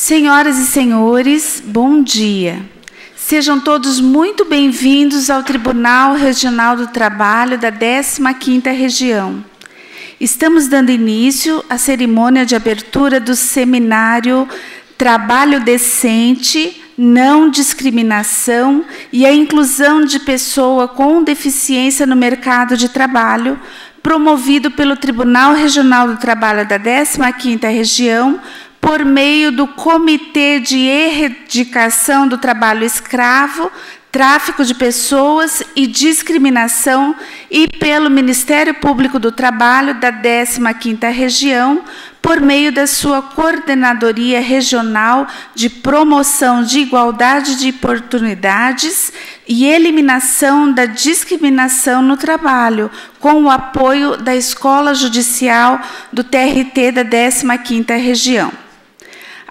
Senhoras e senhores, bom dia. Sejam todos muito bem-vindos ao Tribunal Regional do Trabalho da 15ª Região. Estamos dando início à cerimônia de abertura do seminário Trabalho Decente, Não Discriminação e a Inclusão de Pessoa com Deficiência no Mercado de Trabalho, promovido pelo Tribunal Regional do Trabalho da 15ª Região, por meio do Comitê de Erradicação do Trabalho Escravo, Tráfico de Pessoas e Discriminação e pelo Ministério Público do Trabalho da 15ª Região, por meio da sua Coordenadoria Regional de Promoção de Igualdade de Oportunidades e Eliminação da Discriminação no Trabalho, com o apoio da Escola Judicial do TRT da 15ª Região.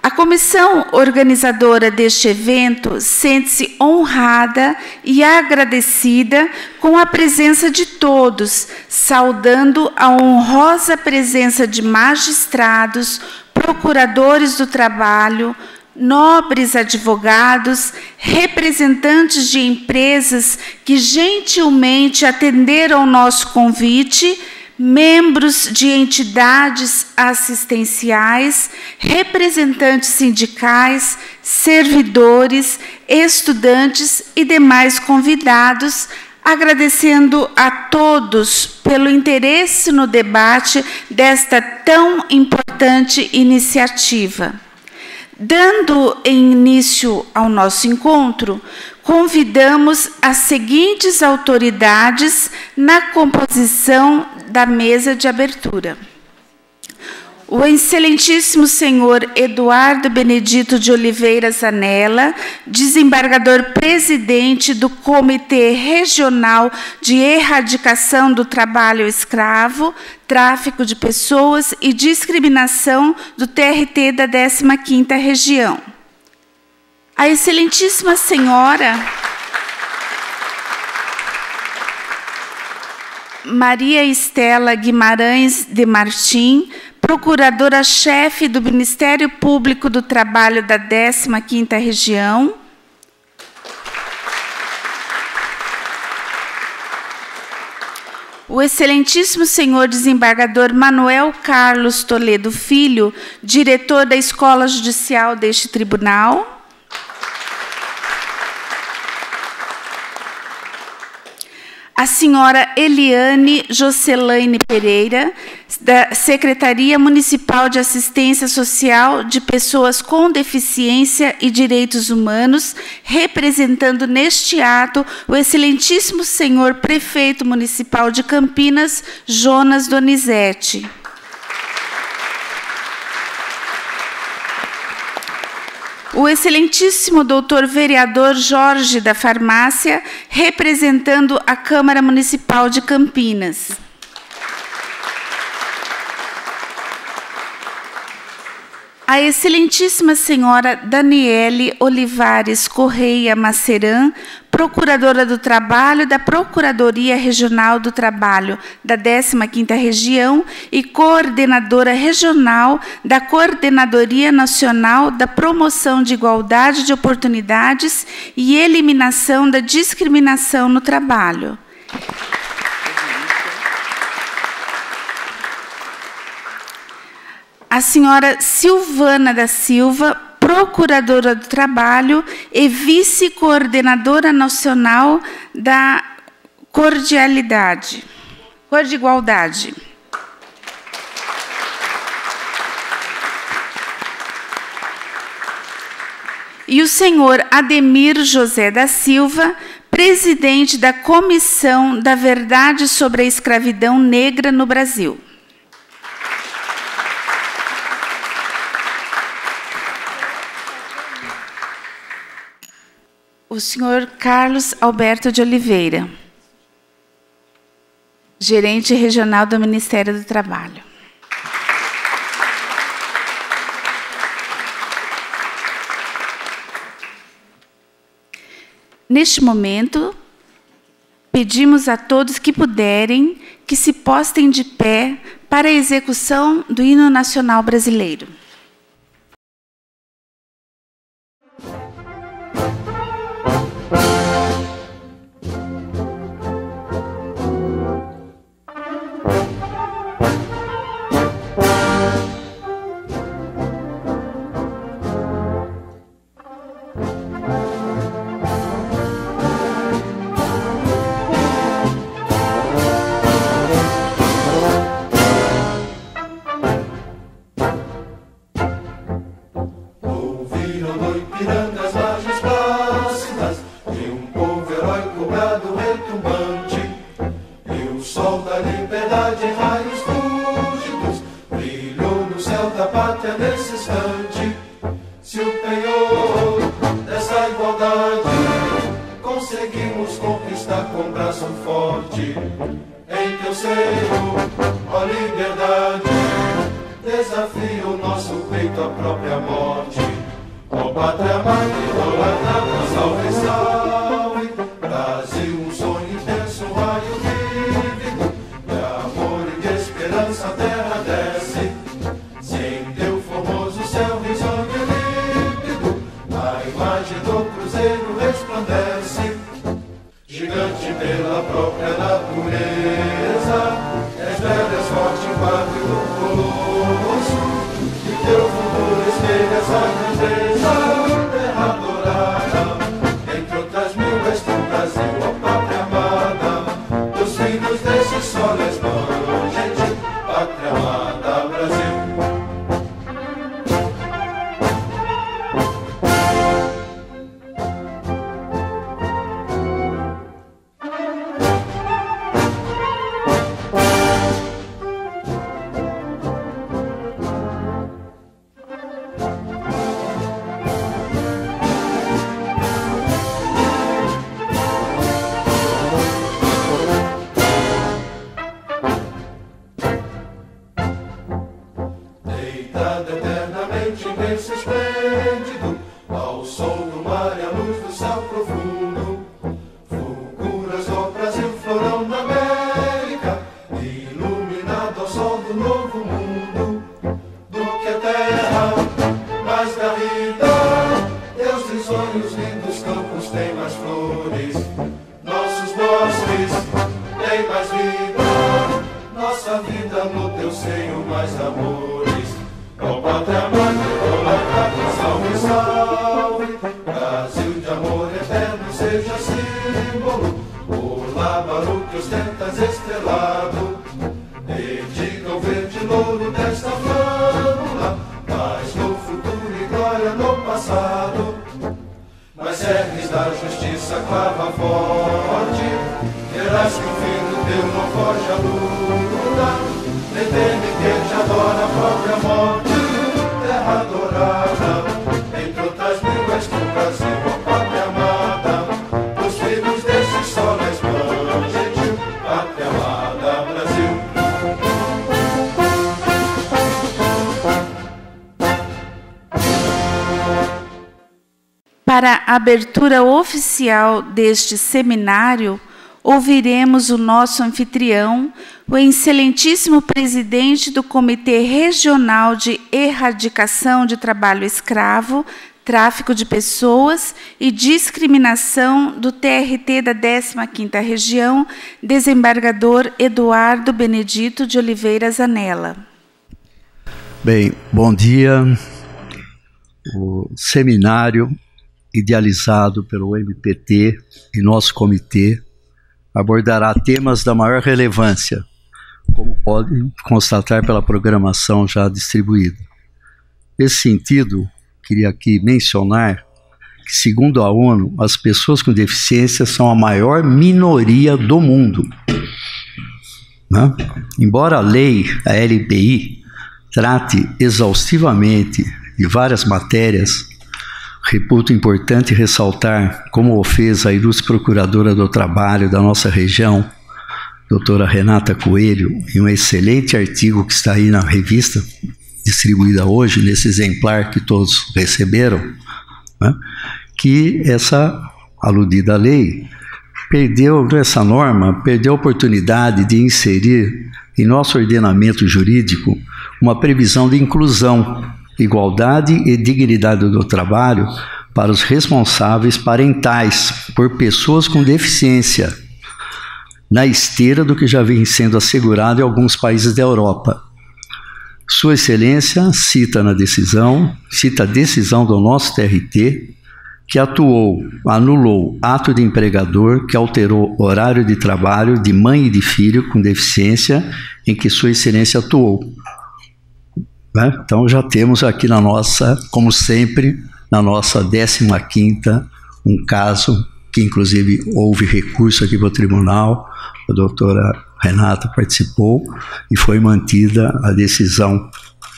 A comissão organizadora deste evento sente-se honrada e agradecida com a presença de todos, saudando a honrosa presença de magistrados, procuradores do trabalho, nobres advogados, representantes de empresas que gentilmente atenderam ao nosso convite, membros de entidades assistenciais, representantes sindicais, servidores, estudantes e demais convidados, agradecendo a todos pelo interesse no debate desta tão importante iniciativa. Dando início ao nosso encontro, convidamos as seguintes autoridades na composição da mesa de abertura. O excelentíssimo senhor Eduardo Benedito de Oliveira Zanella, desembargador-presidente do Comitê Regional de Erradicação do Trabalho Escravo, Tráfico de Pessoas e Discriminação do TRT da 15ª Região. A excelentíssima senhora Maria Estela Guimarães de Martim, procuradora-chefe do Ministério Público do Trabalho da 15ª Região. O excelentíssimo senhor desembargador Manuel Carlos Toledo Filho, diretor da Escola Judicial deste tribunal. A senhora Eliane Jocelaine Pereira, da Secretaria Municipal de Assistência Social de Pessoas com Deficiência e Direitos Humanos, representando neste ato o excelentíssimo senhor Prefeito Municipal de Campinas, Jonas Donizete. O excelentíssimo doutor vereador Jorge da Farmácia, representando a Câmara Municipal de Campinas. A excelentíssima senhora Daniele Olivares Correia Maceran, procuradora do Trabalho da Procuradoria Regional do Trabalho da 15ª Região e coordenadora regional da Coordenadoria Nacional da Promoção de Igualdade de Oportunidades e Eliminação da Discriminação no Trabalho. A senhora Silvana da Silva, procuradora do Trabalho e vice-coordenadora nacional da Cor-de-Igualdade. E o senhor Ademir José da Silva, presidente da Comissão da Verdade sobre a Escravidão Negra no Brasil. O senhor Carlos Alberto de Oliveira, gerente regional do Ministério do Trabalho. Neste momento, pedimos a todos que puderem, que se postem de pé para a execução do Hino Nacional Brasileiro. nesse instante, se o penhor dessa igualdade conseguimos conquistar com braço forte. Em teu seio, ó liberdade, desafia o nosso peito à própria morte. Ó pátria amada, idolatrada, salve, salve, Brasil, um sonho intenso, um raio vívido, de amor e de esperança a terra desce. Sem teu formoso céu risonho e límpido, a imagem do cruzeiro resplandece. Gigante pela própria natureza, és velho, és forte, quadro do colosso, e teu futuro espelha essa grandeza. Terra adorada, entre outras mil, és tu, Brasil, ó pátria amada, dos filhos desse sol és gente, pátria amada, Brasil. Deitado eternamente imenso esplêndido, ao som do mar e à luz do céu profundo, fulguras do Brasil, florão da América, iluminado ao sol do novo mundo. Do que a terra mais garrida, teus risonhos lindos campos têm mais flores, nossos bosques têm mais vida, nossa vida no teu seio mais amores. Ó pátria amada, idolatrada, salve, salve, Brasil de amor eterno seja símbolo, o lábaro que ostentas estrelado, dedica o verde louro desta flâmula, paz no futuro e glória no passado. Mas serves da justiça clava forte, verás que o filho teu não foge à luta, nem teme quem te adora a própria morte. Terra adorada, entre outras mil, és tu, Brasil, ó pátria amada, os filhos desse sol resplandente, pátria amada, Brasil. Para a abertura oficial deste seminário, ouviremos o nosso anfitrião, o excelentíssimo presidente do Comitê Regional de Erradicação de Trabalho Escravo, Tráfico de Pessoas e Discriminação do TRT da 15ª Região, desembargador Eduardo Benedito de Oliveira Zanella. Bem, bom dia. O seminário idealizado pelo MPT e nosso comitê abordará temas da maior relevância, como podem constatar pela programação já distribuída. Nesse sentido, queria aqui mencionar que, segundo a ONU, as pessoas com deficiência são a maior minoria do mundo, né? Embora a lei, a LPI, trate exaustivamente de várias matérias, reputo importante ressaltar, como o fez a ilustre procuradora do trabalho da nossa região, doutora Renata Coelho, em um excelente artigo que está aí na revista, distribuída hoje, nesse exemplar que todos receberam, né, que essa aludida lei essa norma perdeu a oportunidade de inserir em nosso ordenamento jurídico uma previsão de inclusão, igualdade e dignidade do trabalho para os responsáveis parentais por pessoas com deficiência, na esteira do que já vem sendo assegurado em alguns países da Europa. Sua Excelência cita a decisão do nosso TRT, que anulou ato de empregador que alterou horário de trabalho de mãe e de filho com deficiência em que Sua Excelência atuou. Então já temos aqui na nossa, como sempre, na nossa 15ª, um caso que inclusive houve recurso aqui para o tribunal, a doutora Renata participou e foi mantida a decisão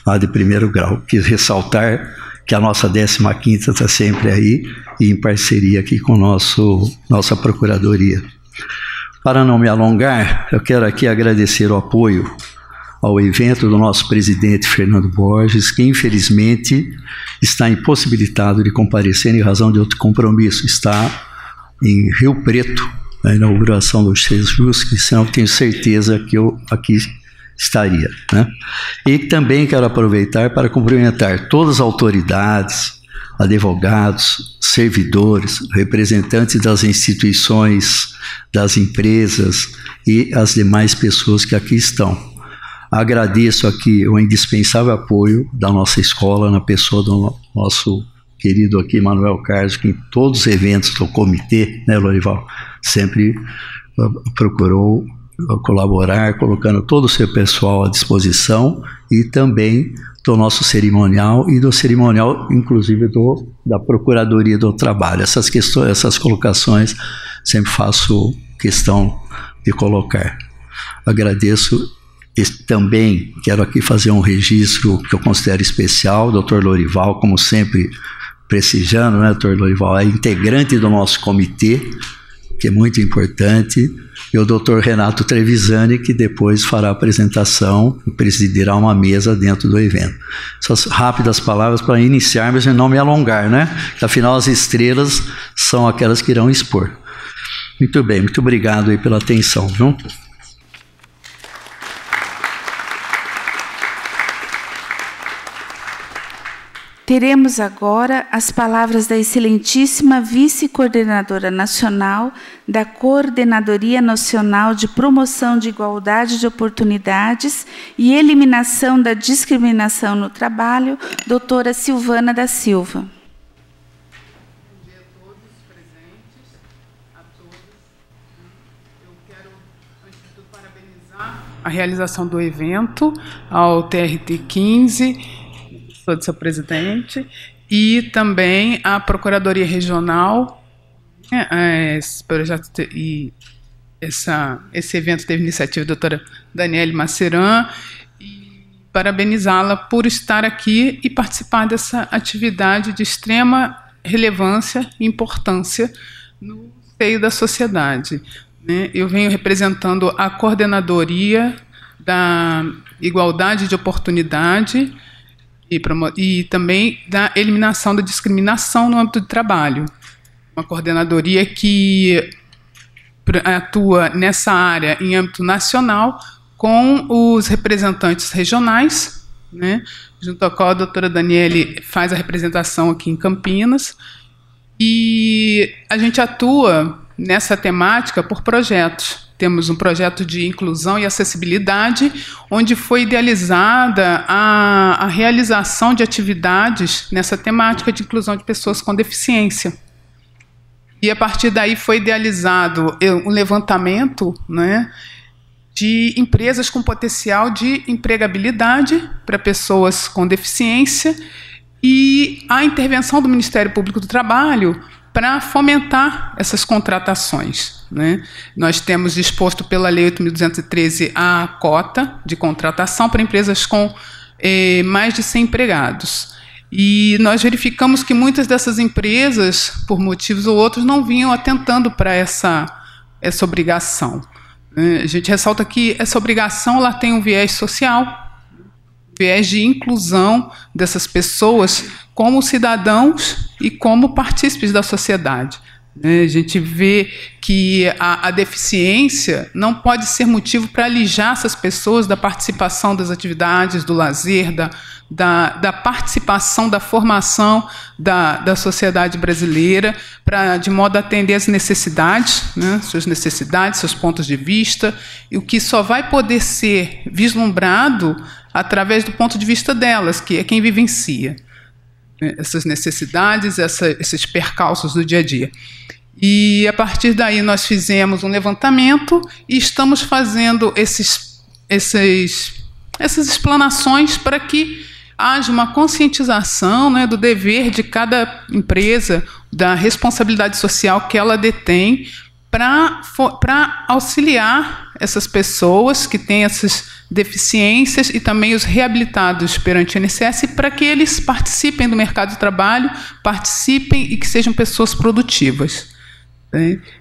lá de primeiro grau. Quis ressaltar que a nossa 15ª está sempre aí e em parceria aqui com nossa Procuradoria. Para não me alongar, eu quero aqui agradecer o apoio ao evento do nosso presidente Fernando Borges, que infelizmente está impossibilitado de comparecer em razão de outro compromisso. Está em Rio Preto, na inauguração do Sejusc, senão tenho certeza que eu aqui estaria, né? E também quero aproveitar para cumprimentar todas as autoridades, advogados, servidores, representantes das instituições, das empresas e as demais pessoas que aqui estão. Agradeço aqui o indispensável apoio da nossa escola, na pessoa do nosso querido aqui, Manuel Carlos, que em todos os eventos do comitê, né, Lorival, sempre procurou colaborar, colocando todo o seu pessoal à disposição, e também do nosso cerimonial e do cerimonial, inclusive, da Procuradoria do Trabalho. Essas questões, essas colocações, sempre faço questão de colocar. Agradeço. Também quero aqui fazer um registro que eu considero especial, Dr. Lorival, como sempre prestigiando, né, Dr. Lorival, é integrante do nosso comitê, que é muito importante, e o Dr. Renato Trevisani, que depois fará a apresentação e presidirá uma mesa dentro do evento. Essas rápidas palavras para iniciarmos e não me alongar, né? Afinal, as estrelas são aquelas que irão expor. Muito bem, muito obrigado aí pela atenção, viu? Teremos agora as palavras da excelentíssima vice-coordenadora nacional da Coordenadoria Nacional de Promoção de Igualdade de Oportunidades e Eliminação da Discriminação no Trabalho, doutora Silvana da Silva. Bom dia a todos presentes, a todos. Eu quero, antes de tudo, parabenizar a realização do evento, ao TRT 15, sou de seu presidente, e também a Procuradoria Regional. Esse projeto e esse evento teve iniciativa da doutora Daniele Maceran, e parabenizá-la por estar aqui e participar dessa atividade de extrema relevância e importância no seio da sociedade. Eu venho representando a Coordenadoria da Igualdade de Oportunidade e também da eliminação da discriminação no âmbito do trabalho. Uma coordenadoria que atua nessa área em âmbito nacional com os representantes regionais, né, junto ao qual a doutora Daniele faz a representação aqui em Campinas, e a gente atua nessa temática por projetos. Temos um projeto de inclusão e acessibilidade, onde foi idealizada a realização de atividades nessa temática de inclusão de pessoas com deficiência. E, a partir daí, foi idealizado um levantamento, né, de empresas com potencial de empregabilidade para pessoas com deficiência e a intervenção do Ministério Público do Trabalho para fomentar essas contratações, né? Nós temos disposto pela Lei 8.213 a cota de contratação para empresas com mais de 100 empregados. E nós verificamos que muitas dessas empresas, por motivos ou outros, não vinham atentando para essa obrigação. A gente ressalta que essa obrigação ela tem um viés social, viés de inclusão dessas pessoas como cidadãos e como partícipes da sociedade. A gente vê que a deficiência não pode ser motivo para alijar essas pessoas da participação das atividades, do lazer, da participação, da formação da sociedade brasileira, de modo a atender às necessidades, né, suas necessidades, seus pontos de vista, e o que só vai poder ser vislumbrado através do ponto de vista delas, que é quem vivencia essas necessidades, esses percalços do dia a dia. E, a partir daí, nós fizemos um levantamento e estamos fazendo essas explanações para que haja uma conscientização, né, do dever de cada empresa, da responsabilidade social que ela detém para auxiliar essas pessoas que têm essas deficiências e também os reabilitados perante o INSS, para que eles participem do mercado de trabalho, participem e que sejam pessoas produtivas.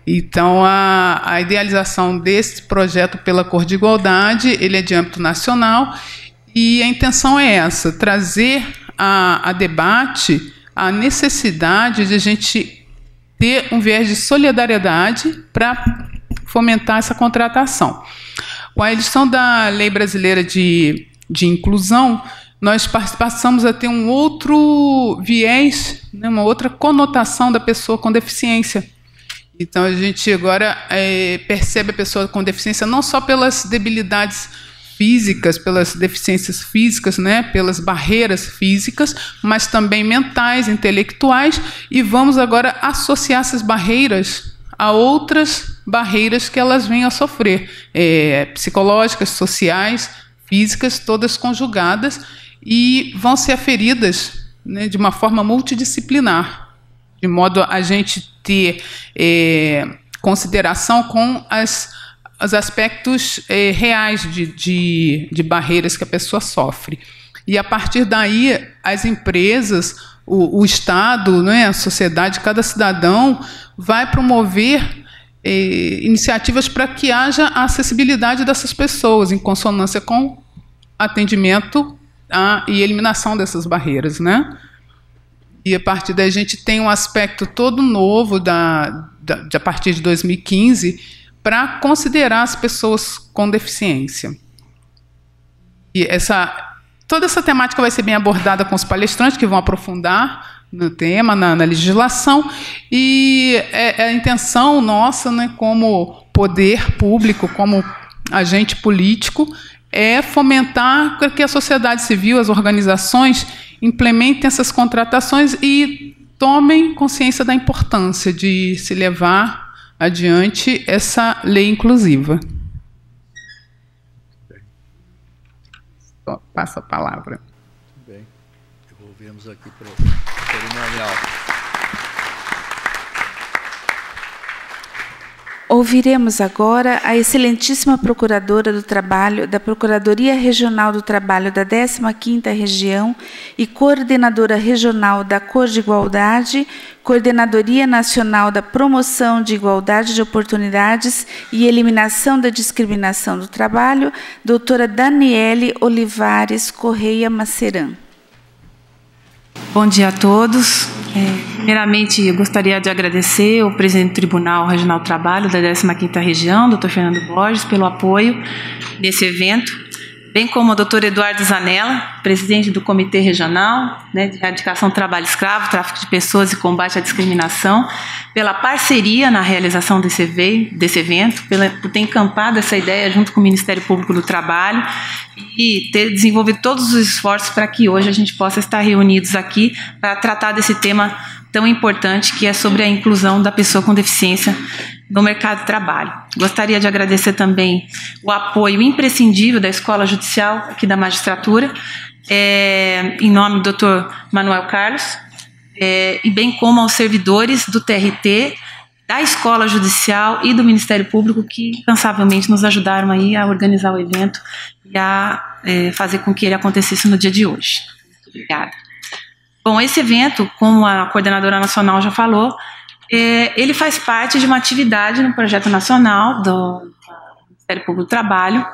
Então, a idealização desse projeto pela Cor de Igualdade, ele é de âmbito nacional, e a intenção é essa, trazer a debate a necessidade de a gente ter um viés de solidariedade para fomentar essa contratação. Com a edição da Lei Brasileira de Inclusão, nós passamos a ter um outro viés, né, uma outra conotação da pessoa com deficiência. Então, a gente agora percebe a pessoa com deficiência não só pelas debilidades físicas, pelas deficiências físicas, né, pelas barreiras físicas, mas também mentais, intelectuais, e vamos agora associar essas barreiras a outras barreiras que elas venham a sofrer, psicológicas, sociais, físicas, todas conjugadas, e vão ser aferidas, né, de uma forma multidisciplinar, de modo a gente ter consideração com os aspectos reais de barreiras que a pessoa sofre. E, a partir daí, as empresas, o Estado, né, a sociedade, cada cidadão vai promover iniciativas para que haja a acessibilidade dessas pessoas, em consonância com atendimento e eliminação dessas barreiras, né? E, a partir daí, a gente tem um aspecto todo novo, a partir de 2015, para considerar as pessoas com deficiência. E toda essa temática vai ser bem abordada com os palestrantes, que vão aprofundar no tema, na legislação, e a intenção nossa, né, como poder público, como agente político, é fomentar que a sociedade civil, as organizações, implementem essas contratações e tomem consciência da importância de se levar adiante essa lei inclusiva. Passo a palavra. Muito bem. Devolvemos aqui para o cerimonial. Ouviremos agora a excelentíssima Procuradora do Trabalho da Procuradoria Regional do Trabalho da 15ª Região e Coordenadora Regional da Cor de Igualdade, Coordenadoria Nacional da Promoção de Igualdade de Oportunidades e Eliminação da Discriminação do Trabalho, doutora Daniele Olivares Correia Maceran. Bom dia a todos. Primeiramente, eu gostaria de agradecer ao presidente do Tribunal Regional do Trabalho da 15ª Região, Dr. Fernando Borges, pelo apoio nesse evento, bem como ao Dr. Eduardo Zanella, presidente do Comitê Regional, né, de Erradicação do Trabalho Escravo, Tráfico de Pessoas e Combate à Discriminação, pela parceria na realização desse evento, por ter encampado essa ideia junto com o Ministério Público do Trabalho e ter desenvolvido todos os esforços para que hoje a gente possa estar reunidos aqui para tratar desse tema tão importante que é sobre a inclusão da pessoa com deficiência no mercado de trabalho. Gostaria de agradecer também o apoio imprescindível da Escola Judicial aqui da Magistratura, em nome do Dr. Manuel Carlos, e bem como aos servidores do TRT, da Escola Judicial e do Ministério Público que incansavelmente nos ajudaram aí a organizar o evento e a fazer com que ele acontecesse no dia de hoje. Obrigada. Bom, esse evento, como a coordenadora nacional já falou, ele faz parte de uma atividade no projeto nacional do Ministério Público do Trabalho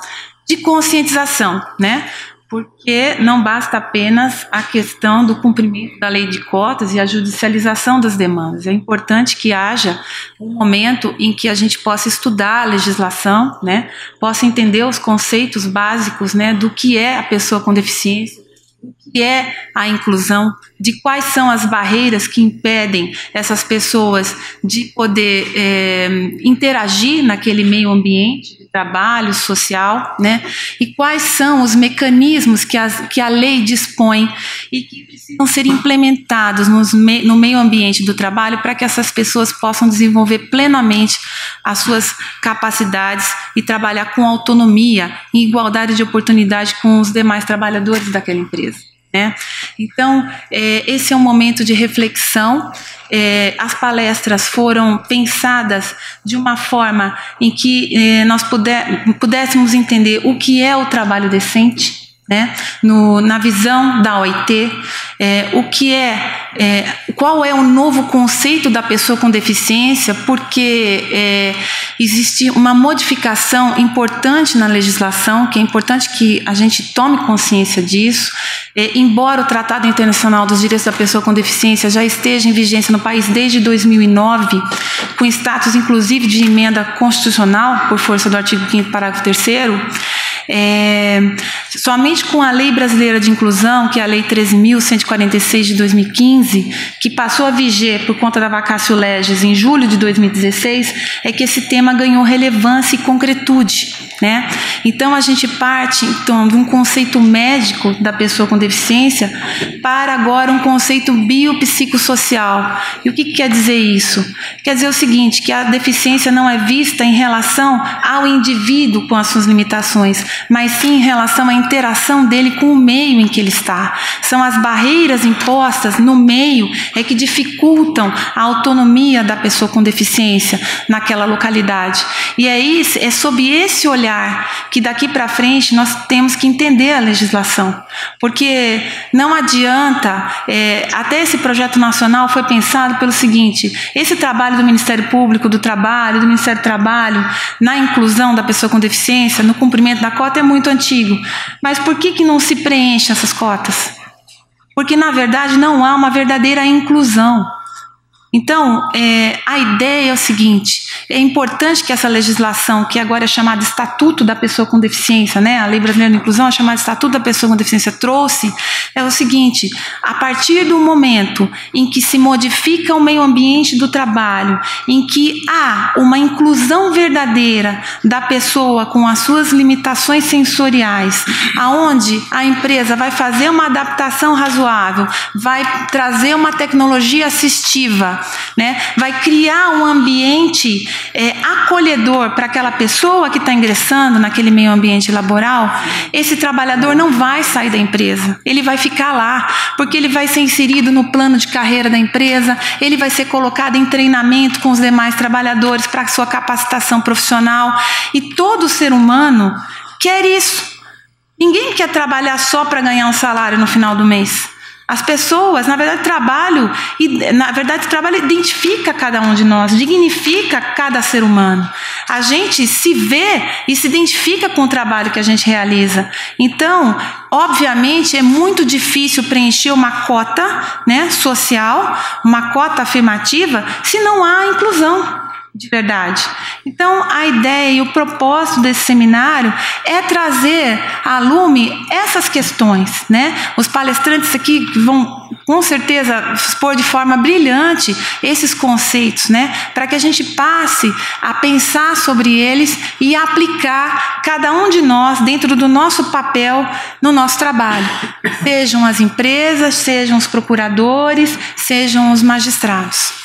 de conscientização, né? Porque não basta apenas a questão do cumprimento da lei de cotas e a judicialização das demandas. É importante que haja um momento em que a gente possa estudar a legislação, né? Possa entender os conceitos básicos, né, do que é a pessoa com deficiência, o que é a inclusão, de quais são as barreiras que impedem essas pessoas de poder interagir naquele meio ambiente de trabalho social, né? E quais são os mecanismos que a lei dispõe e que precisam ser implementados no meio ambiente do trabalho para que essas pessoas possam desenvolver plenamente as suas capacidades e trabalhar com autonomia e igualdade de oportunidade com os demais trabalhadores daquela empresa. né? Então, esse é um momento de reflexão. As palestras foram pensadas de uma forma em que nós pudéssemos entender o que é o trabalho decente, né? Na visão da OIT, qual é o novo conceito da pessoa com deficiência, porque existe uma modificação importante na legislação, que é importante que a gente tome consciência disso. Embora o Tratado Internacional dos Direitos da Pessoa com Deficiência já esteja em vigência no país desde 2009, com status inclusive de emenda constitucional, por força do artigo 5º, parágrafo 3º, somente com a Lei Brasileira de Inclusão, que é a Lei 13.146 de 2015, que passou a viger por conta da vacatio legis em julho de 2016, é que esse tema ganhou relevância e concretude, né? Então, a gente parte então, de um conceito médico da pessoa com deficiência para agora um conceito biopsicossocial. E o que quer dizer isso? Quer dizer o seguinte, que a deficiência não é vista em relação ao indivíduo com as suas limitações, mas sim em relação à interação dele com o meio em que ele está. São as barreiras impostas no meio que dificultam a autonomia da pessoa com deficiência naquela localidade. E é sob esse olhar que daqui para frente nós temos que entender a legislação, porque não adianta, até esse projeto nacional foi pensado pelo seguinte: esse trabalho do Ministério Público do Trabalho, do Ministério do Trabalho, na inclusão da pessoa com deficiência, no cumprimento da cota é muito antigo. Mas por que não se preenche essas cotas? Porque, na verdade, não há uma verdadeira inclusão. Então, a ideia é o seguinte: é importante que essa legislação, que agora é chamada Estatuto da Pessoa com Deficiência, né? A Lei Brasileira de Inclusão é chamada Estatuto da Pessoa com Deficiência, trouxe, é o seguinte: a partir do momento em que se modifica o meio ambiente do trabalho, em que há uma inclusão verdadeira da pessoa com as suas limitações sensoriais, aonde a empresa vai fazer uma adaptação razoável, vai trazer uma tecnologia assistiva, né? Vai criar um ambiente acolhedor para aquela pessoa que está ingressando naquele meio ambiente laboral, esse trabalhador não vai sair da empresa, ele vai ficar lá, porque ele vai ser inserido no plano de carreira da empresa, ele vai ser colocado em treinamento com os demais trabalhadores para a sua capacitação profissional, e todo ser humano quer isso. Ninguém quer trabalhar só para ganhar um salário no final do mês. As pessoas, na verdade, o trabalho identifica cada um de nós, dignifica cada ser humano. A gente se vê e se identifica com o trabalho que a gente realiza. Então, obviamente, é muito difícil preencher uma cota, né, social, uma cota afirmativa, se não há inclusão de verdade. Então, a ideia e o propósito desse seminário é trazer à lume essas questões, né? Os palestrantes aqui vão, com certeza, expor de forma brilhante esses conceitos, né? Para que a gente passe a pensar sobre eles e aplicar cada um de nós dentro do nosso papel no nosso trabalho. Sejam as empresas, sejam os procuradores, sejam os magistrados.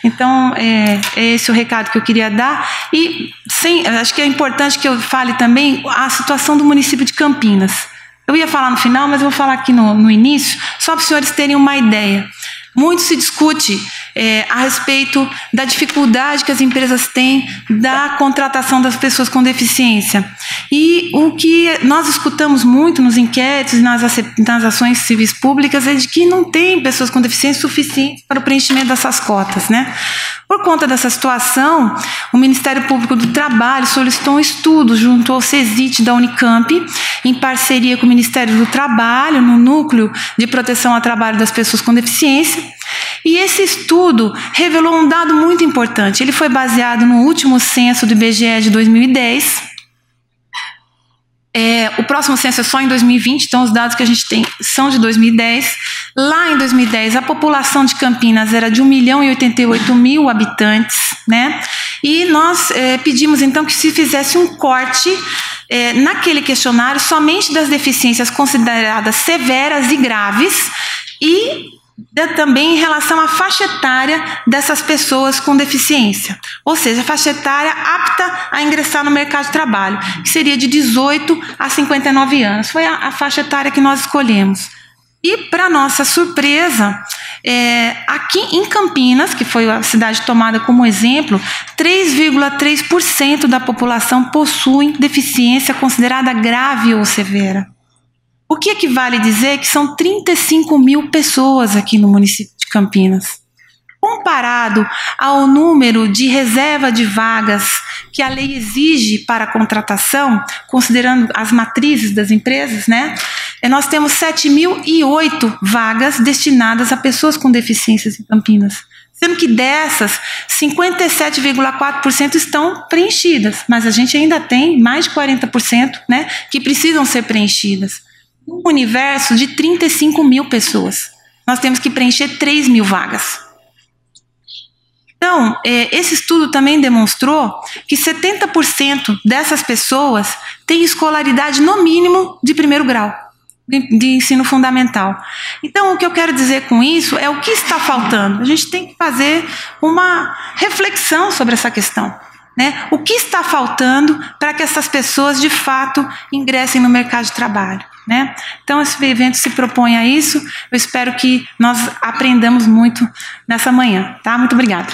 Então, é esse o recado que eu queria dar. E acho que é importante que eu fale também a situação do município de Campinas. Eu ia falar no final, mas eu vou falar aqui no início, só para os senhores terem uma ideia. Muito se discute a respeito da dificuldade que as empresas têm da contratação das pessoas com deficiência. E o que nós escutamos muito nos inquéritos e nas ações civis públicas é de que não tem pessoas com deficiência suficientes para o preenchimento dessas cotas, né? Por conta dessa situação, o Ministério Público do Trabalho solicitou um estudo junto ao CESIT da Unicamp, em parceria com o Ministério do Trabalho, no Núcleo de Proteção ao Trabalho das Pessoas com Deficiência. E esse estudo revelou um dado muito importante. Ele foi baseado no último censo do IBGE de 2010. O próximo censo é só em 2020, então os dados que a gente tem são de 2010. Lá em 2010, a população de Campinas era de 1.088.000 habitantes, né? E nós pedimos, então, que se fizesse um corte naquele questionário somente das deficiências consideradas severas e graves e também em relação à faixa etária dessas pessoas com deficiência, ou seja, a faixa etária apta a ingressar no mercado de trabalho, que seria de 18 a 59 anos, foi a faixa etária que nós escolhemos. E, para nossa surpresa, aqui em Campinas, que foi a cidade tomada como exemplo, 3,3% da população possui deficiência considerada grave ou severa. O que equivale a dizer que são 35 mil pessoas aqui no município de Campinas. Comparado ao número de reserva de vagas que a lei exige para a contratação, considerando as matrizes das empresas, né? Nós temos 7.008 vagas destinadas a pessoas com deficiências em Campinas, sendo que dessas, 57,4% estão preenchidas, mas a gente ainda tem mais de 40%, né, que precisam ser preenchidas. Um universo de 35 mil pessoas. Nós temos que preencher 3 mil vagas. Então, esse estudo também demonstrou que 70% dessas pessoas têm escolaridade no mínimo de 1º grau de ensino fundamental. Então, o que eu quero dizer com isso é o que está faltando. A gente tem que fazer uma reflexão sobre essa questão, né? O que está faltando para que essas pessoas, de fato, ingressem no mercado de trabalho, né? Então, esse evento se propõe a isso. Eu espero que nós aprendamos muito nessa manhã, tá? Muito obrigada.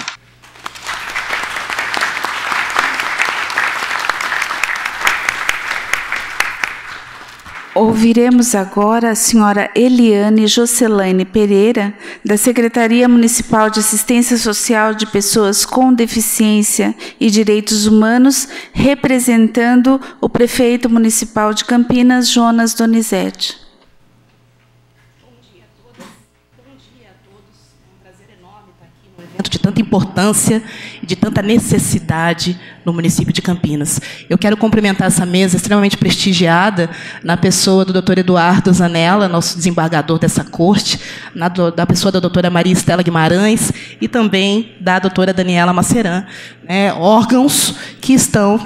Ouviremos agora a senhora Eliane Jocelaine Pereira, da Secretaria Municipal de Assistência Social de Pessoas com Deficiência e Direitos Humanos, representando o prefeito municipal de Campinas, Jonas Donizete. Bom dia a todas, bom dia a todos. É um prazer enorme estar aqui num evento de tanta importância e de tanta necessidade no município de Campinas. Eu quero cumprimentar essa mesa extremamente prestigiada na pessoa do Dr. Eduardo Zanella, nosso desembargador dessa corte, da pessoa da doutora Maria Estela Guimarães e também da doutora Daniela Maceran, órgãos que estão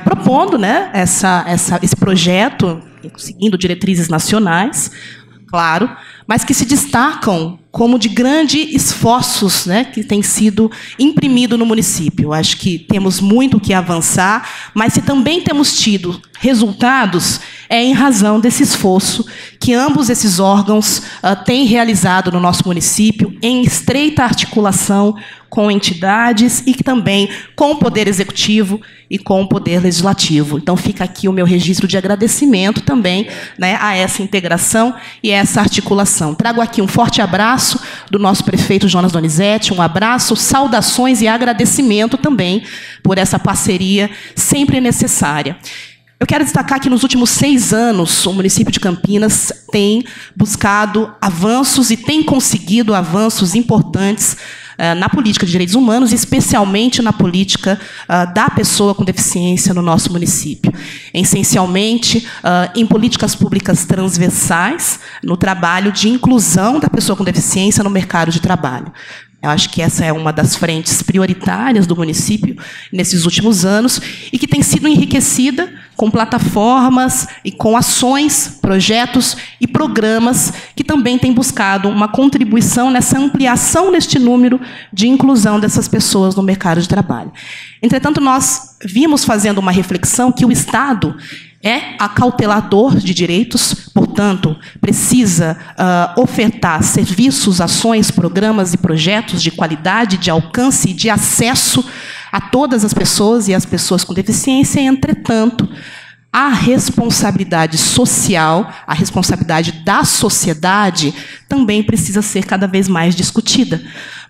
propondo, né, esse projeto, seguindo diretrizes nacionais, claro, mas que se destacam como de grandes esforços, né, que tem sido imprimido no município. Acho que temos muito o que avançar, mas se também temos tido resultados, é em razão desse esforço que ambos esses órgãos têm realizado no nosso município, em estreita articulação com entidades e também com o Poder Executivo e com o Poder Legislativo. Então, fica aqui o meu registro de agradecimento também, né, a essa integração e essa articulação. Trago aqui um forte abraço do nosso prefeito Jonas Donizete, um abraço, saudações e agradecimento também por essa parceria sempre necessária. Eu quero destacar que nos últimos 6 anos o município de Campinas tem buscado avanços e tem conseguido avanços importantes na política de direitos humanos, especialmente na política da pessoa com deficiência no nosso município. Essencialmente, em políticas públicas transversais, no trabalho de inclusão da pessoa com deficiência no mercado de trabalho. Eu acho que essa é uma das frentes prioritárias do município nesses últimos anos e que tem sido enriquecida com plataformas e com ações, projetos e programas que também têm buscado uma contribuição nessa ampliação neste número de inclusão dessas pessoas no mercado de trabalho. Entretanto, nós vimos fazendo uma reflexão que o Estado é acautelador de direitos, portanto, precisa ofertar serviços, ações, programas e projetos de qualidade, de alcance e de acesso a todas as pessoas e as pessoas com deficiência. Entretanto, a responsabilidade social, a responsabilidade da sociedade também precisa ser cada vez mais discutida.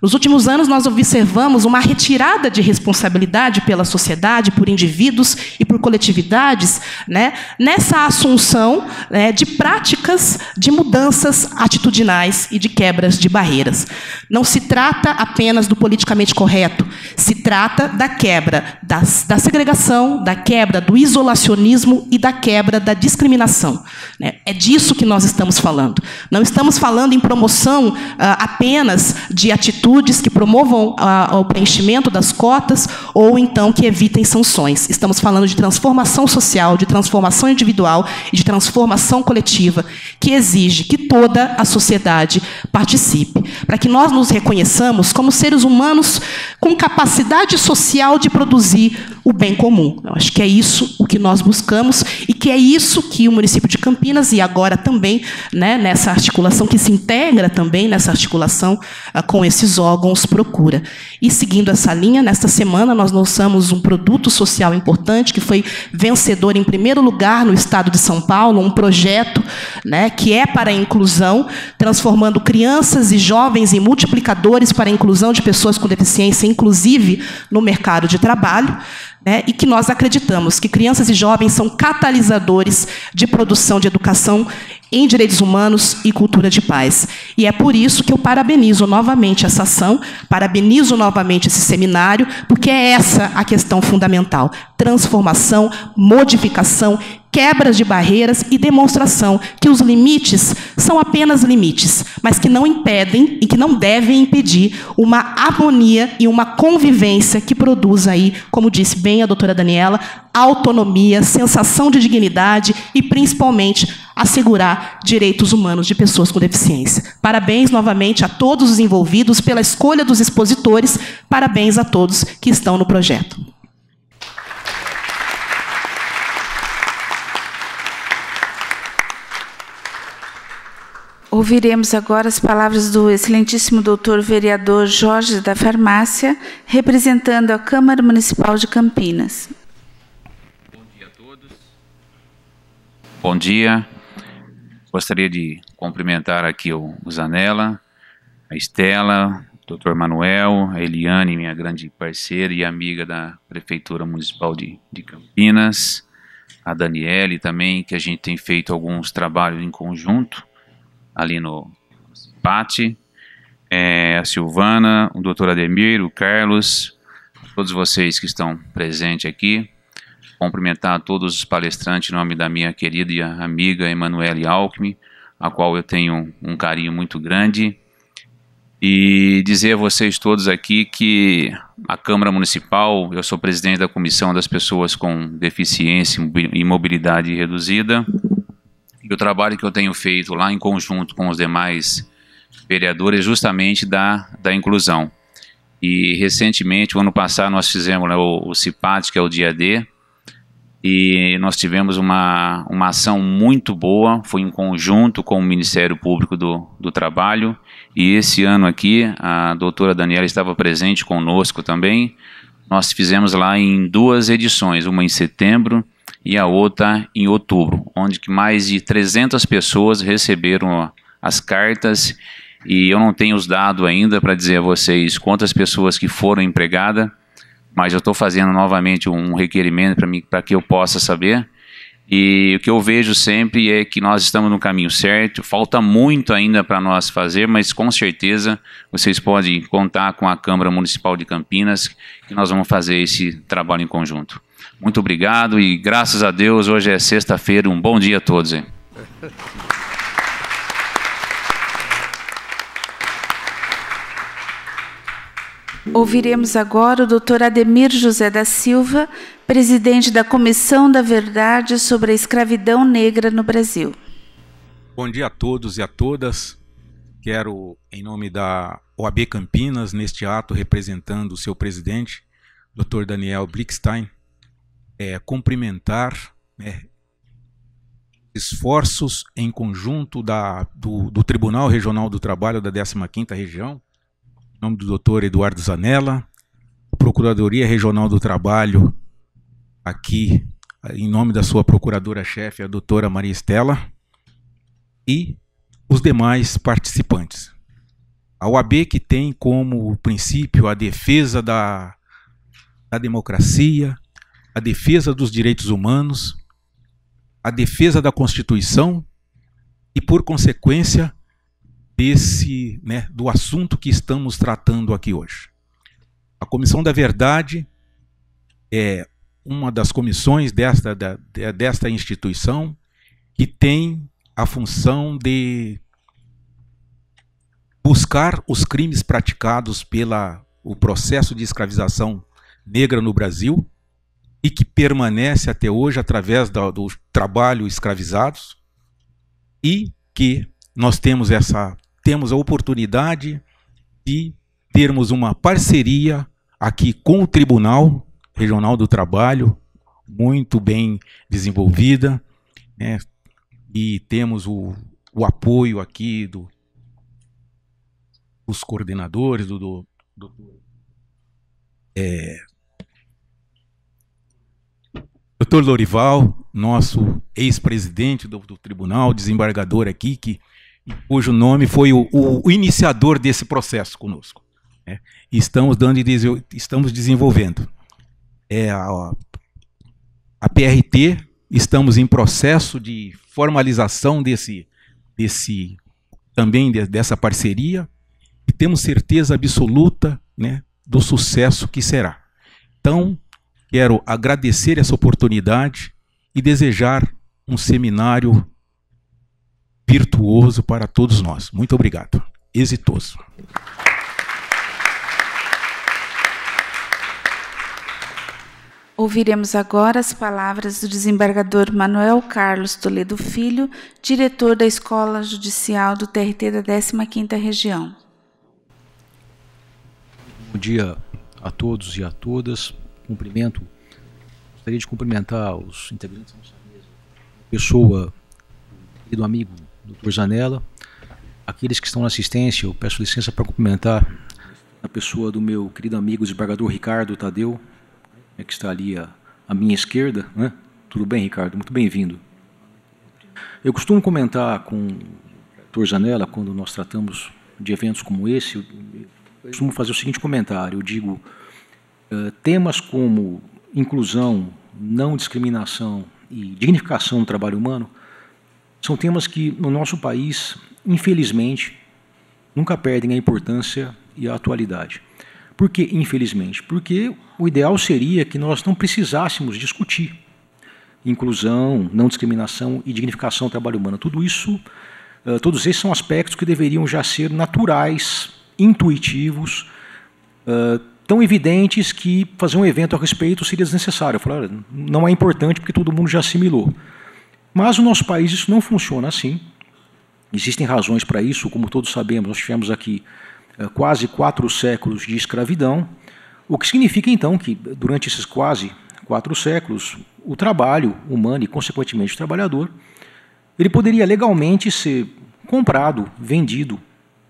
Nos últimos anos, nós observamos uma retirada de responsabilidade pela sociedade, por indivíduos e por coletividades, né, nessa assunção, né, de práticas de mudanças atitudinais e de quebras de barreiras. Não se trata apenas do politicamente correto, se trata da quebra da segregação, da quebra do isolacionismo e da quebra da discriminação. Né? É disso que nós estamos falando. Não estamos falando em promoção apenas de atitudes que promovam o preenchimento das cotas ou então que evitem sanções. Estamos falando de transformação social, de transformação individual e de transformação coletiva que exige que toda a sociedade participe. para que nós nos reconheçamos como seres humanos com capacidade social de produzir o bem comum. Eu acho que é isso o que nós buscamos e que é isso que o município de Campinas, e agora também, né, nessa articulação, que se integra também nessa articulação com esses órgãos, procura. E seguindo essa linha, nesta semana nós lançamos um produto social importante, que foi vencedor em primeiro lugar no estado de São Paulo, um projeto, né, que é para a inclusão, transformando crianças e jovens em multiplicadores para a inclusão de pessoas com deficiência, inclusive no mercado de trabalho, né, e que nós acreditamos que crianças e jovens são catalisadores de produção de educação em direitos humanos e cultura de paz. E é por isso que eu parabenizo novamente essa ação, parabenizo novamente esse seminário, porque é essa a questão fundamental: transformação, modificação, quebras de barreiras e demonstração que os limites são apenas limites, mas que não impedem e que não devem impedir uma harmonia e uma convivência que produza aí, como disse bem a doutora Daniela, autonomia, sensação de dignidade e, principalmente, assegurar direitos humanos de pessoas com deficiência. Parabéns novamente a todos os envolvidos pela escolha dos expositores, parabéns a todos que estão no projeto. Ouviremos agora as palavras do excelentíssimo doutor vereador Jorge da Farmácia, representando a Câmara Municipal de Campinas. Bom dia a todos. Bom dia. Gostaria de cumprimentar aqui o Zanella, a Estela, o doutor Manuel, a Eliane, minha grande parceira e amiga da Prefeitura Municipal de Campinas, a Daniele também, que a gente tem feito alguns trabalhos em conjunto, ali no CIPAT, a Silvana, o doutor Ademir, o Carlos, todos vocês que estão presentes aqui. Cumprimentar a todos os palestrantes em nome da minha querida e amiga Emanuele Alckmin, a qual eu tenho um carinho muito grande. E dizer a vocês todos aqui que a Câmara Municipal, eu sou presidente da Comissão das Pessoas com Deficiência e Mobilidade Reduzida, e o trabalho que eu tenho feito lá em conjunto com os demais vereadores é justamente da inclusão. E recentemente, o ano passado, nós fizemos, né, o CIPAT, que é o dia D, e nós tivemos uma ação muito boa, foi em conjunto com o Ministério Público do Trabalho, e esse ano aqui, a doutora Daniela estava presente conosco também. Nós fizemos lá em 2 edições, uma em setembro e a outra em outubro, onde que mais de 300 pessoas receberam as cartas, e eu não tenho os dados ainda para dizer a vocês quantas pessoas que foram empregadas, mas eu estou fazendo novamente um requerimento para que eu possa saber. E o que eu vejo sempre é que nós estamos no caminho certo, falta muito ainda para nós fazer, mas com certeza vocês podem contar com a Câmara Municipal de Campinas, que nós vamos fazer esse trabalho em conjunto. Muito obrigado e graças a Deus, hoje é sexta-feira, um bom dia a todos. Hein? Ouviremos agora o doutor Ademir José da Silva, presidente da Comissão da Verdade sobre a Escravidão Negra no Brasil. Bom dia a todos e a todas. Quero, em nome da OAB Campinas, neste ato representando o seu presidente, Dr. Daniel Blickstein, cumprimentar esforços em conjunto do Tribunal Regional do Trabalho da 15ª Região, em nome do Dr. Eduardo Zanella, Procuradoria Regional do Trabalho, aqui, em nome da sua procuradora-chefe, a doutora Maria Estela, e os demais participantes. A OAB, que tem como princípio a defesa da democracia, a defesa dos direitos humanos, a defesa da Constituição e, por consequência, do assunto que estamos tratando aqui hoje. A Comissão da Verdade é uma das comissões desta instituição que tem a função de buscar os crimes praticados pelo processo de escravização negra no Brasil e que permanece até hoje através do trabalho escravizados, e que nós temos essa temos a oportunidade de termos uma parceria aqui com o Tribunal Regional do Trabalho, muito bem desenvolvida, né? E temos o apoio aqui dos coordenadores, do Dr. Lorival, nosso ex-presidente do tribunal, desembargador aqui, cujo nome foi o iniciador desse processo conosco, né? Estamos desenvolvendo a PRT, estamos em processo de formalização dessa parceria, e temos certeza absoluta, né, do sucesso que será. Então, quero agradecer essa oportunidade e desejar um seminário virtuoso para todos nós. Muito obrigado. Exitoso. Ouviremos agora as palavras do desembargador Manuel Carlos Toledo Filho, diretor da Escola Judicial do TRT da 15ª Região. Bom dia a todos e a todas. Gostaria de cumprimentar os integrantes da nossa mesa, a pessoa do querido amigo Dr. Zanella, aqueles que estão na assistência. Eu peço licença para cumprimentar a pessoa do meu querido amigo desembargador Ricardo Tadeu, que está ali à minha esquerda, né? Tudo bem, Ricardo? Muito bem-vindo. Eu costumo comentar com o Dr. Zanella, quando nós tratamos de eventos como esse, eu costumo fazer o seguinte comentário. Eu digo, temas como inclusão, não discriminação e dignificação do trabalho humano são temas que, no nosso país, infelizmente, nunca perdem a importância e a atualidade. Por que, infelizmente? Porque o ideal seria que nós não precisássemos discutir inclusão, não discriminação e dignificação do trabalho humano. Tudo isso, todos esses são aspectos que deveriam já ser naturais, intuitivos, tão evidentes que fazer um evento a respeito seria desnecessário. Eu falo, olha, não é importante porque todo mundo já assimilou. Mas no nosso país isso não funciona assim. Existem razões para isso, como todos sabemos, nós tivemos aqui quase 4 séculos de escravidão, o que significa, então, que durante esses quase 4 séculos, o trabalho humano e, consequentemente, o trabalhador, ele poderia legalmente ser comprado, vendido,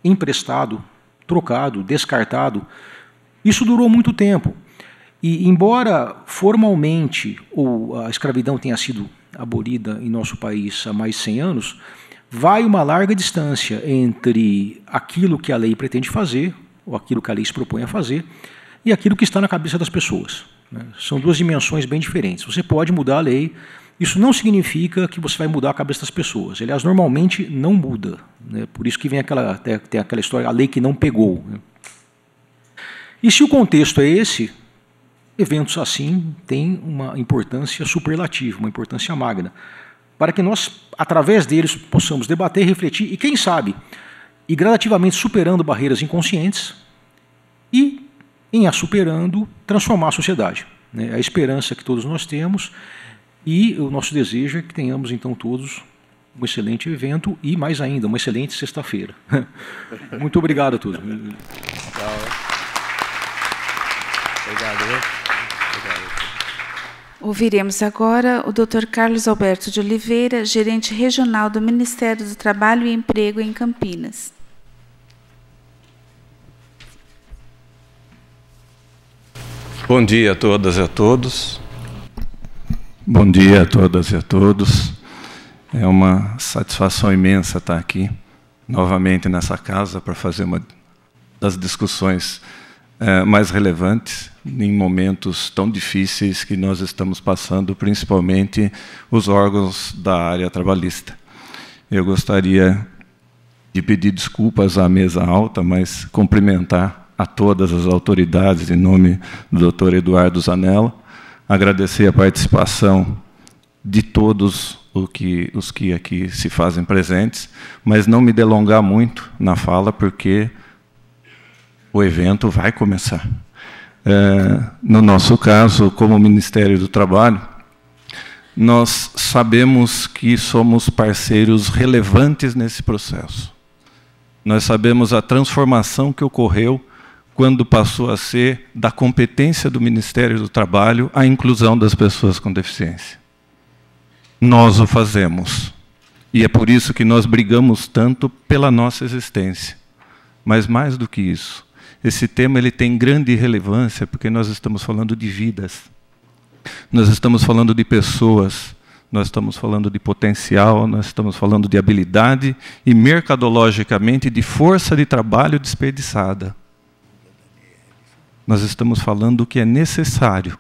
emprestado, trocado, descartado. Isso durou muito tempo. E, embora formalmente a escravidão tenha sido abolida em nosso país há mais de 100 anos, vai uma larga distância entre aquilo que a lei pretende fazer, ou aquilo que a lei se propõe a fazer, e aquilo que está na cabeça das pessoas, né? São 2 dimensões bem diferentes. Você pode mudar a lei, isso não significa que você vai mudar a cabeça das pessoas. Aliás, normalmente não muda, né? Por isso que tem aquela história, a lei que não pegou, né? E se o contexto é esse, eventos assim têm uma importância superlativa, uma importância magna, para que nós, através deles, possamos debater, refletir e, quem sabe, ir gradativamente superando barreiras inconscientes e, em as superando, transformar a sociedade, né? A esperança que todos nós temos e o nosso desejo é que tenhamos, então, todos um excelente evento e, mais ainda, uma excelente sexta-feira. Muito obrigado a todos. Obrigado. Ouviremos agora o Dr. Carlos Alberto de Oliveira, gerente regional do Ministério do Trabalho e Emprego em Campinas. Bom dia a todas e a todos. Bom dia a todas e a todos. É uma satisfação imensa estar aqui, novamente nessa casa, para fazer uma das discussões mais relevantes em momentos tão difíceis que nós estamos passando, principalmente os órgãos da área trabalhista. Eu gostaria de pedir desculpas à mesa alta, mas cumprimentar a todas as autoridades em nome do Dr. Eduardo Zanella, agradecer a participação de todos os que aqui se fazem presentes, mas não me delongar muito na fala, porque o evento vai começar. No nosso caso, como Ministério do Trabalho, nós sabemos que somos parceiros relevantes nesse processo. Nós sabemos a transformação que ocorreu quando passou a ser da competência do Ministério do Trabalho a inclusão das pessoas com deficiência. Nós o fazemos. E é por isso que nós brigamos tanto pela nossa existência. Mas mais do que isso, esse tema ele tem grande relevância porque nós estamos falando de vidas. Nós estamos falando de pessoas, nós estamos falando de potencial, nós estamos falando de habilidade e, mercadologicamente, de força de trabalho desperdiçada. Nós estamos falando do que é necessário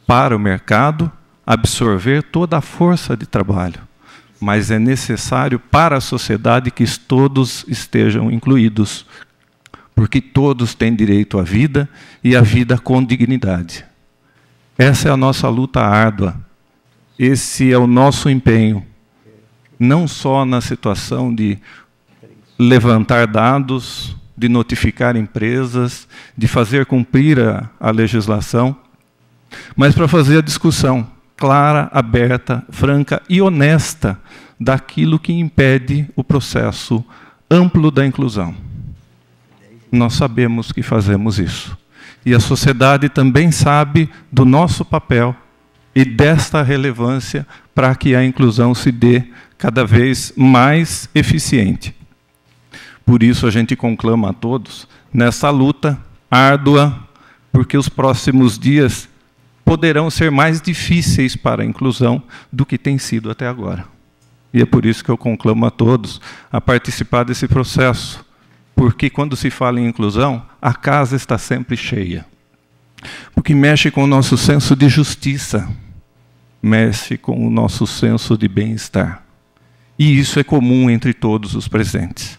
para o mercado absorver toda a força de trabalho, mas é necessário para a sociedade que todos estejam incluídos, porque todos têm direito à vida e à vida com dignidade. Essa é a nossa luta árdua, esse é o nosso empenho, não só na situação de levantar dados, de notificar empresas, de fazer cumprir a legislação, mas para fazer a discussão clara, aberta, franca e honesta daquilo que impede o processo amplo da inclusão. Nós sabemos que fazemos isso. E a sociedade também sabe do nosso papel e desta relevância para que a inclusão se dê cada vez mais eficiente. Por isso a gente conclama a todos nessa luta árdua, porque os próximos dias poderão ser mais difíceis para a inclusão do que tem sido até agora. E é por isso que eu conclamo a todos a participar desse processo, porque quando se fala em inclusão, a casa está sempre cheia. Porque mexe com o nosso senso de justiça, mexe com o nosso senso de bem-estar. E isso é comum entre todos os presentes.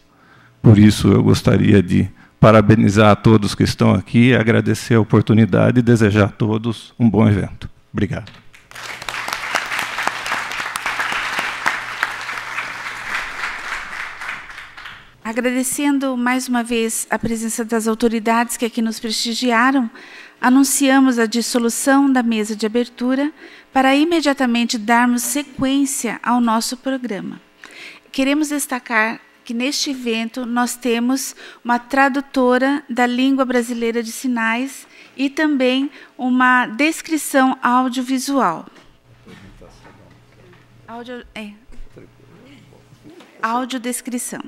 Por isso eu gostaria de parabenizar a todos que estão aqui, agradecer a oportunidade e desejar a todos um bom evento. Obrigado. Agradecendo mais uma vez a presença das autoridades que aqui nos prestigiaram, anunciamos a dissolução da mesa de abertura para imediatamente darmos sequência ao nosso programa. Queremos destacar que neste evento nós temos uma tradutora da língua brasileira de sinais e também uma descrição audiovisual. Audiodescrição.